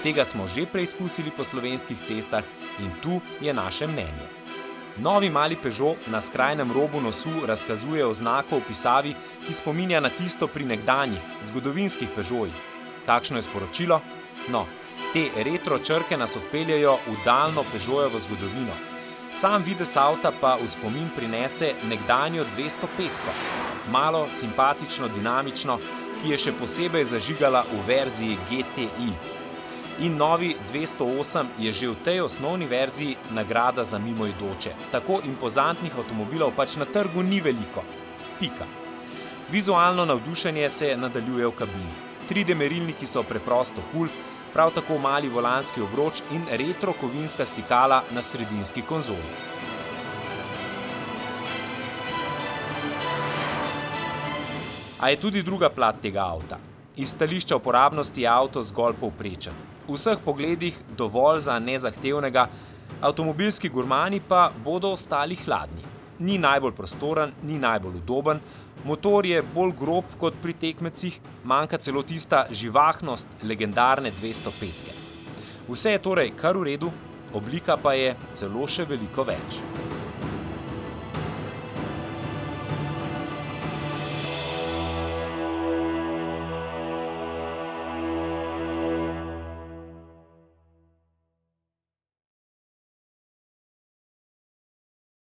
Tega smo že preizkusili po slovenskih cestah in tu je naše mnenje. Novi mali Peugeot na skrajnem robu nosu razkazuje oznako v pisavi, ki spominja na tisto pri nekdanjih, zgodovinskih Peugeotih. Kakšno je sporočilo? No, te retro črke nas odpeljajo v daljno Peugeotovo zgodovino. Sam videz avta pa v spomin prinese nekdanjo 205-ko, malo simpatično, dinamično, ki je še posebej zažigala v verziji GTI. In novi 208 je že v tej osnovni verziji nagrada za mimoidoče. Tako impozantnih avtomobilov pač na trgu ni veliko. Pika. Vizualno navdušenje se nadaljuje v kabini. 3D merilniki so preprosto kul, prav tako mali volanski obroč in retro kovinska stikala na sredinski konzoli. A je tudi druga plat tega avta. Iz stališča uporabnosti je avto zgolj povprečen. V vseh pogledih dovolj za nezahtevnega, avtomobilski gurmani pa bodo ostali hladni. Ni najbolj prostoren, ni najbolj udoben, motor je bolj grob kot pri tekmecih, manjka celo tista živahnost legendarne 205-ke. Vse je torej kar v redu, oblika pa je celo še veliko več.